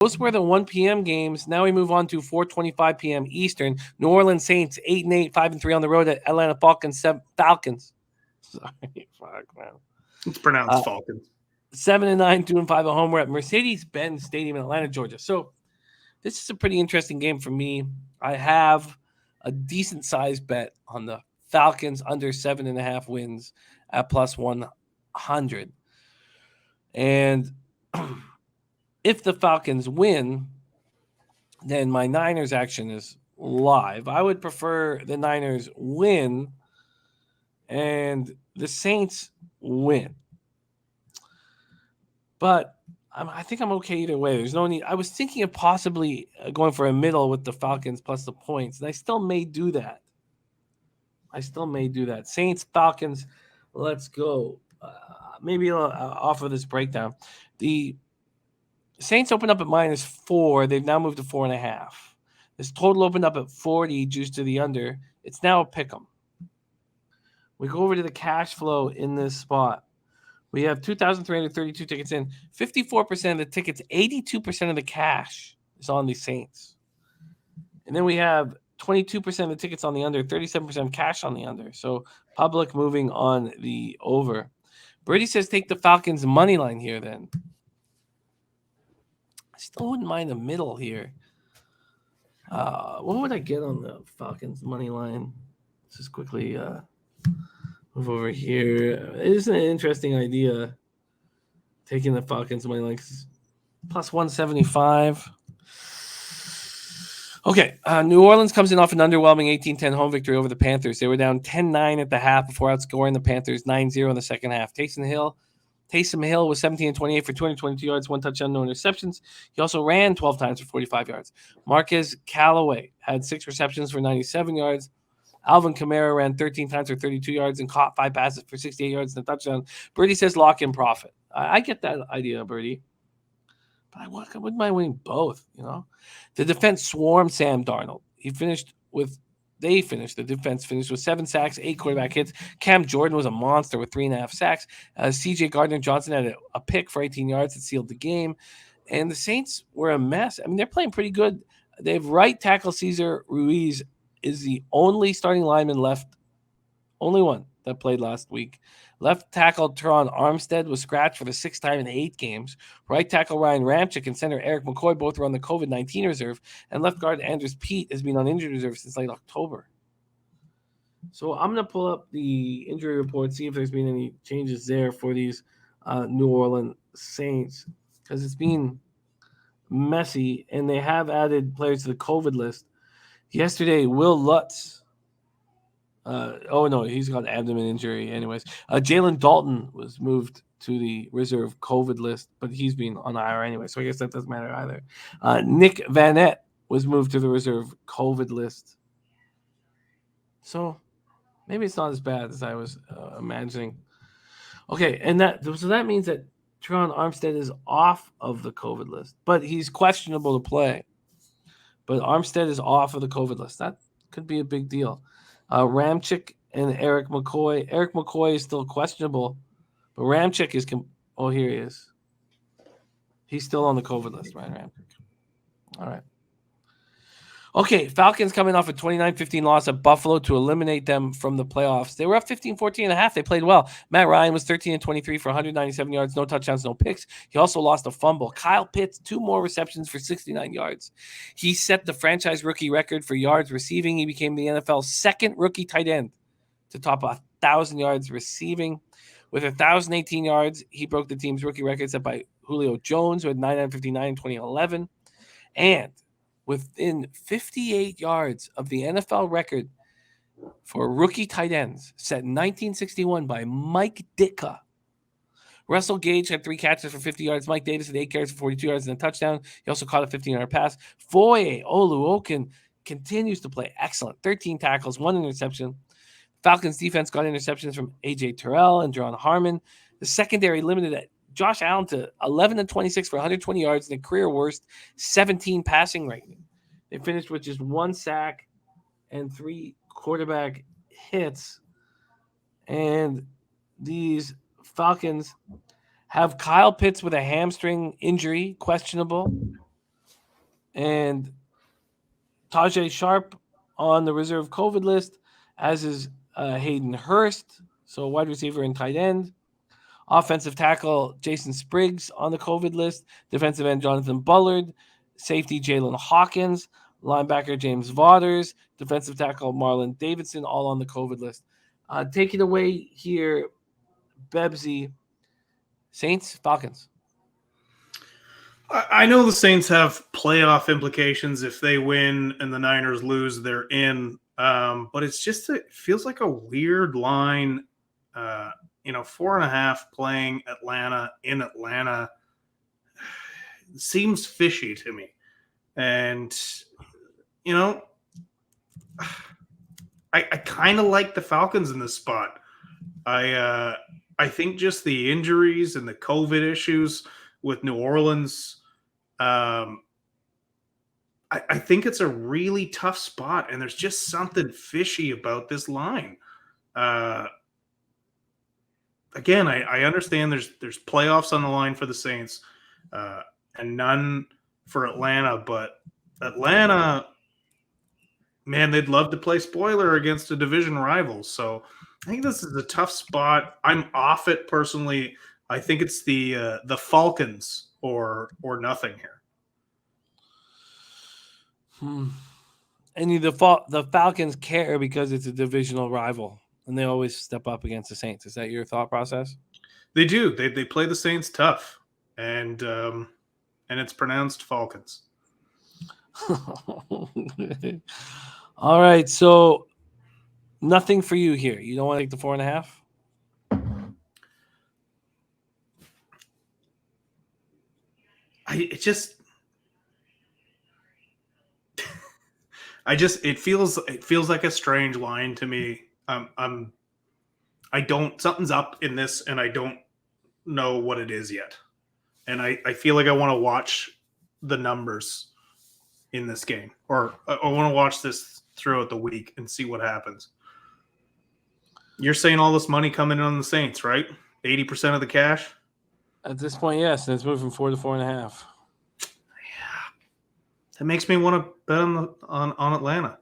Those were the 1 p.m. games. Now we move on to 4:25 p.m. Eastern. New Orleans Saints 8-8, 5-3 on the road at Atlanta Falcons. Falcons. Sorry, fuck man. It's pronounced Falcons. 7-9, 2-5 at home. We're at Mercedes-Benz Stadium in Atlanta, Georgia. So this is a pretty interesting game for me. I have a decent sized bet on the Falcons under 7.5 wins at plus 100. And if the Falcons win, then my Niners action is live. I would prefer the Niners win and the Saints win. But I think I'm okay either way. There's no need. I was thinking of possibly going for a middle with the Falcons plus the points, and I still may do that. Saints, Falcons, let's go. Maybe I'll offer this breakdown. The Saints opened up at -4. They've now moved to 4.5. This total opened up at 40, juice to the under. It's now a pick 'em. We go over to the cash flow in this spot. We have 2,332 tickets in. 54% of the tickets, 82% of the cash is on the Saints. And then we have 22% of the tickets on the under, 37% cash on the under. So public moving on the over. Birdie says take the Falcons money line here then. I still wouldn't mind the middle here. What would I get on the Falcons money line? Let's just quickly move over here. It is an interesting idea. Taking the Falcons money line plus 175. Okay, New Orleans comes in off an underwhelming 18-10 home victory over the Panthers. They were down 10-9 at the half before outscoring the Panthers 9-0 in the second half. Taysom Hill was 17-28 for 222 yards, 1 touchdown, no interceptions. He also ran 12 times for 45 yards. Marquez Callaway had 6 receptions for 97 yards. Alvin Kamara ran 13 times for 32 yards and caught 5 passes for 68 yards and a touchdown. Birdie says lock in profit. I get that idea, Birdie. But I wouldn't mind winning both, you know. The defense swarmed Sam Darnold. The defense finished with 7 sacks, 8 quarterback hits. Cam Jordan was a monster with 3.5 sacks. C.J. Gardner-Johnson had a pick for 18 yards that sealed the game. And the Saints were a mess. I mean, they're playing pretty good. They have right tackle Cesar Ruiz is the only starting lineman left, only one that played last week. Left tackle Teron Armstead was scratched for the 6th time in 8 games. Right tackle Ryan Ramczyk and center Eric McCoy both were on the COVID-19 reserve. And left guard Andres Pete has been on injured reserve since late October. So I'm going to pull up the injury report, see if there's been any changes there for these New Orleans Saints. Because it's been messy, and they have added players to the COVID list. Yesterday, Will Lutz. He's got an abdomen injury anyways. Jalen Dalton was moved to the reserve COVID list, but he's been on IR anyway, so I guess that doesn't matter either. Nick Vanette was moved to the reserve COVID list. So maybe it's not as bad as I was imagining. Okay, and that means that Teron Armstead is off of the COVID list, but he's questionable to play. But Armstead is off of the COVID list. That could be a big deal. Ramczyk and Eric McCoy. Eric McCoy is still questionable, but Ramczyk is here he is. He's still on the COVID list, Ryan Ramczyk. All right. Okay, Falcons coming off a 29-15 loss at Buffalo to eliminate them from the playoffs. They were up 15-14 and a half. They played well. Matt Ryan was 13-23 for 197 yards, no touchdowns, no picks. He also lost a fumble. Kyle Pitts, 2 more receptions for 69 yards. He set the franchise rookie record for yards receiving. He became the NFL's 2nd rookie tight end to top 1,000 yards receiving. With 1,018 yards, he broke the team's rookie record set by Julio Jones, who had 959 in 2011. And within 58 yards of the NFL record for rookie tight ends set in 1961 by Mike Ditka. Russell Gage had 3 catches for 50 yards. Mike Davis had 8 carries for 42 yards and a touchdown. He also caught a 15-yard pass. Foye Oluokun continues to play excellent. 13 tackles, 1 interception. Falcons defense got interceptions from A.J. Terrell and John Harmon. The secondary limited Josh Allen to 11-26 for 120 yards and a career worst 17 passing rating. They finished with just 1 sack and 3 quarterback hits. And these Falcons have Kyle Pitts with a hamstring injury, questionable. And Tajay Sharp on the reserve COVID list, as is Hayden Hurst, so wide receiver and tight end. Offensive tackle Jason Spriggs on the COVID list. Defensive end Jonathan Bullard. Safety Jalen Hawkins. Linebacker James Vaughters. Defensive tackle Marlon Davidson, all on the COVID list. Take it away here, Bebsie. Saints, Falcons. I know the Saints have playoff implications. If they win and the Niners lose, they're in. But it's just it feels like a weird line. 4.5 playing Atlanta in Atlanta seems fishy to me. And I kind of like the Falcons in this spot. I think just the injuries and the COVID issues with New Orleans. I think it's a really tough spot, and there's just something fishy about this line. Again, I understand there's playoffs on the line for the Saints, and none for Atlanta, but Atlanta, man, they'd love to play spoiler against a division rival. So I think this is a tough spot. I'm off it personally. I think it's the Falcons or nothing here. And the Falcons care because it's a divisional rival, and they always step up against the Saints. Is that your thought process? They do. They play the Saints tough, and it's pronounced Falcons. All right, so nothing for you here. You don't want to take the 4.5? It feels like a strange line to me. Something's up in this, and I don't know what it is yet. And I feel like I want to watch the numbers in this game, or I want to watch this throughout the week and see what happens. You're saying all this money coming in on the Saints, right? 80% of the cash? At this point, yes. And it's moved from 4 to 4.5. That makes me want to bet on Atlanta.